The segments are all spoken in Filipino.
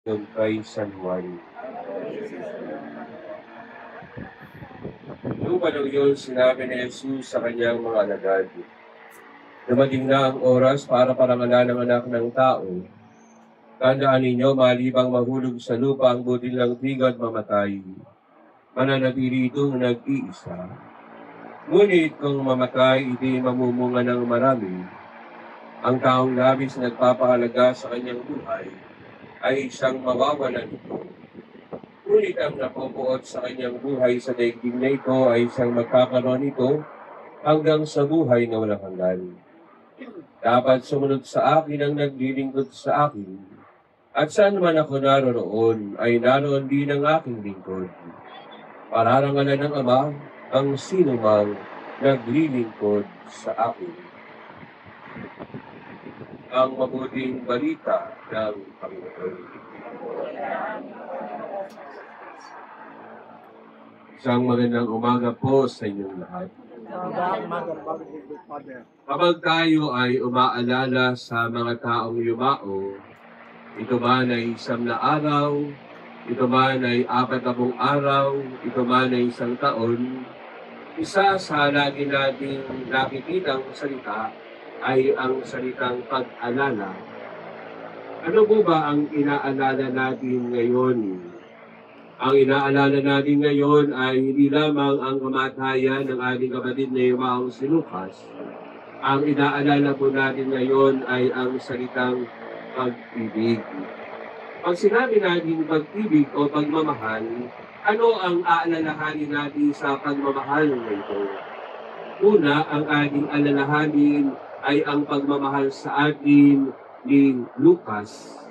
Yung kay San Juan. Noong panahon yun, sinabi ni Jesus sa kanyang mga alagad, dumating na ang oras para parangalan ng anak ng tao. Tandaan ninyo, malibang mahulog sa lupa ang butil ng trigo at mamatay. Mananatili itong nag-iisa. Ngunit kung mamatay, hindi mamumunga ng marami. Ang taong labis na nagpapahalaga sa kanyang buhay ay isang mawawalan ito. Ngunit ang napupuot sa kanyang buhay sa daigdig na ito ay isang magkakaroon ito hanggang sa buhay na walang hanggan. Dapat sumunod sa akin ang naglilingkod sa akin. At saan man ako naroon, ay naroon din ang aking lingkod. Pararangalan ng Ama ang sinumang naglilingkod sa akin. Ang mabuting balita ng Panginoon. Isang magandang umaga po sa inyong lahat. Kapag tayo ay umaalala sa mga taong yumao, ito man ay 100 na araw, ito man ay 40 araw, ito man ay 1 taon, isa sa lagi nating nakikitang salita ay ang salitang pag-alala. Ano po ba ang inaalala natin ngayon? Ang inaalala natin ngayon ay hindi lamang ang kamatayan ng ating kapatid na yumaong si Lucas. Ang inaalala po natin ngayon ay ang salitang pag-ibig. Pag sinabi natin pag-ibig o pagmamahal, ano ang aalalahanin natin sa pagmamahal na ito? Una, ang ating alalahanin ay ang pagmamahal sa atin ni Lucas,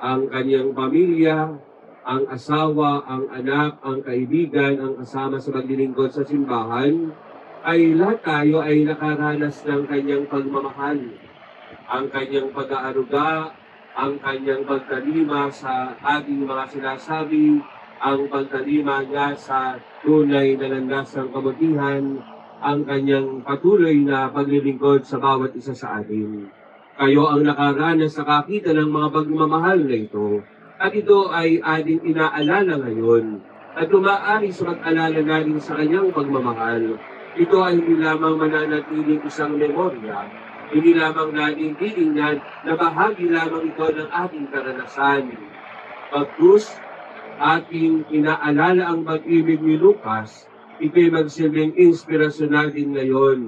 ang kanyang pamilya, ang asawa, ang anak, ang kaibigan, ang kasama sa paglilingkod sa simbahan, ay lahat tayo ay nakaranas ng kanyang pagmamahal. Ang kanyang pag-aaruga, ang kanyang pagtalima sa ating mga sinasabi, ang pagtalima niya sa tunay na landas ng kabutihan, ang kanyang patuloy na paglilingkod sa bawat isa sa atin. Kayo ang nakaranas sa kakita ng mga pagmamahal na ito. At ito ay ating inaalala ngayon. At tumaari sa pag-alala natin sa kanyang pagmamahal. Ito ay hindi lamang mananatiling isang memorya, hindi lamang natin titingnan na bahagi lamang ito ng ating karanasan. Pagkus, ating inaalala ang pag-ibig ni Lucas, ito'y magsilbing inspirasyon natin ngayon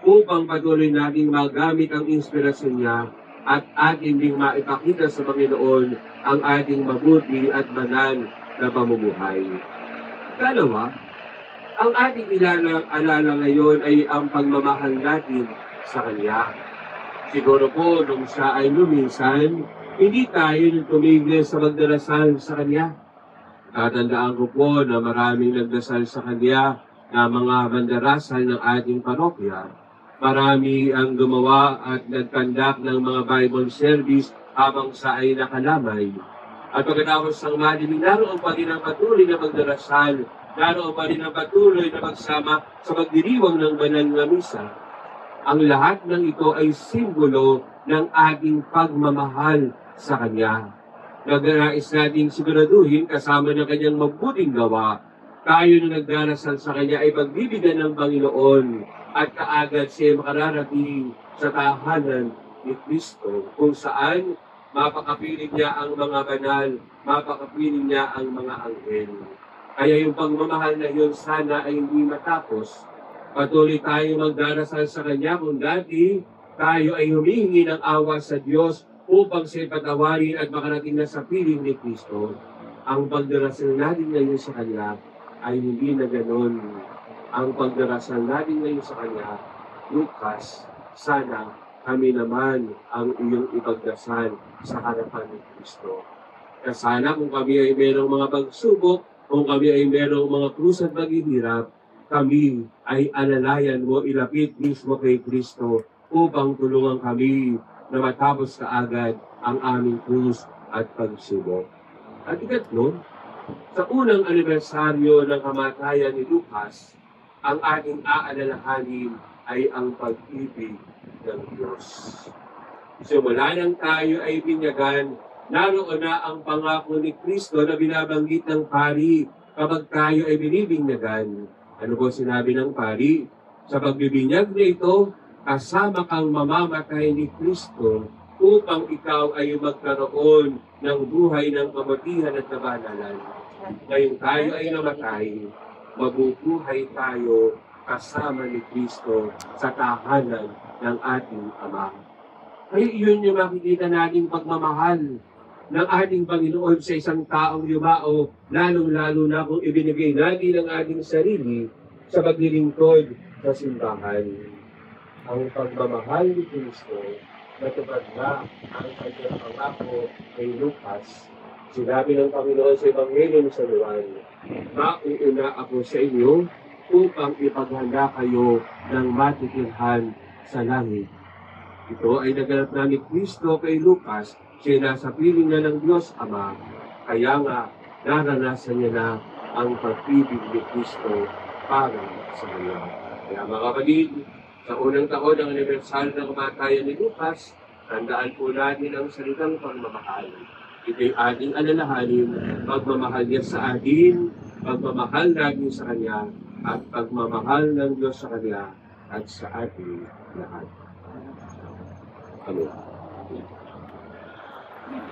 upang patuloy nating magamit ang inspirasyon niya at ating ding maipakita sa Panginoon ang ating mabuti at banal na pamumuhay. Dalawa, ang ating alala ngayon ay ang pagmamahal natin sa Kanya. Siguro po, nung siya ay lumisan, hindi tayo tumigil sa magdarasal sa Kanya. Tatandaan ko po na maraming nagdasal sa Kanya na mga mandarasal ng ating parokya. Marami ang gumawa at nagkandak ng mga Bible service habang siya ay nakalamay. At pagkatapos ng madilim, naroon pa rin ang patuloy na magdarasal, naroon pa rin ang patuloy na magsama sa pagdiriwang ng banal na misa. Ang lahat ng ito ay simbolo ng ating pagmamahal sa Kanya. Nagnanais natin siguraduhin kasama ng Kanyang mabuting gawa, tayo na nagdarasal sa Kanya ay pagbibigyan ng Panginoon at kaagad siya makararating sa tahanan ni Kristo kung saan mapakapiling niya ang mga banal, mapakapiling niya ang mga anghel. Kaya yung pagmamahal na yun sana ay hindi matapos. Patuloy tayo magdarasal sa Kanya kung dati tayo ay humihingi ng awa sa Diyos upang siya patawarin at makarating na sa piling ni Kristo. Ang pagdarasal natin ngayon sa Kanya ay hindi na ganon. Ang pagdarasal natin ngayon sa Kanya, Lucas, sana kami naman ang iyong ipagdasal sa harapan ni Kristo. Kaya sana kung kami ay mayroong mga pagsubok, kung kami ay mayroong mga krus at paghihirap, kami ay alalayan mo, ilapit mismo kay Kristo upang tulungan kami na matapos kaagad ang aming krus at pagsubok. At ikatlo, sa unang anibersaryo ng kamatayan ni Lucas, ang ating aalalahanin ay ang pag-ibig ng Diyos. Simula nang tayo ay binyagan, Naroon na ang pangako ni Kristo na binabanggit ng pari kapag tayo ay binibinyagan. Ano po sinabi ng pari? Sa pagbibinyag na ito, kasama kang mamamatay ni Kristo upang ikaw ay magkaroon ng buhay ng kamatihan at kabanalan. Ngayon tayo ay namatay, mabubuhay tayo kasama ni Kristo sa tahanan ng ating Ama. Kaya iyon yung makikita nating pagmamahal ng ating Panginoon sa isang taong yumao, lalong-lalo na kung ibinigay natin ang ating sarili sa paglilingkod sa simbahan. Ang pagmamahal ni Kristo, natupad na ang kanyang pangako kay Lucas. Sinabi ng Panginoon sa Ebanghelyo ni San Juan, "Mauuna ako sa inyo upang ipaghanda kayo ng matitirhan sa langit." Ito ay naganap na ni Kristo kay Lucas. Siya nasa piling na ng Diyos Ama, kaya nga naranasan niya na ang pag-ibig ni Kristo para sa kanya. Kaya mga kapatid, sa unang taon ng anibersaryo ng kamatayan ni Lucas, tandaan po natin ang salitang pagmamahal. Ito'y ating alalahanin, pagmamahal niya sa atin, pagmamahal natin sa Kanya, at pagmamahal ng Diyos sa Kanya at sa ating lahat. Amen.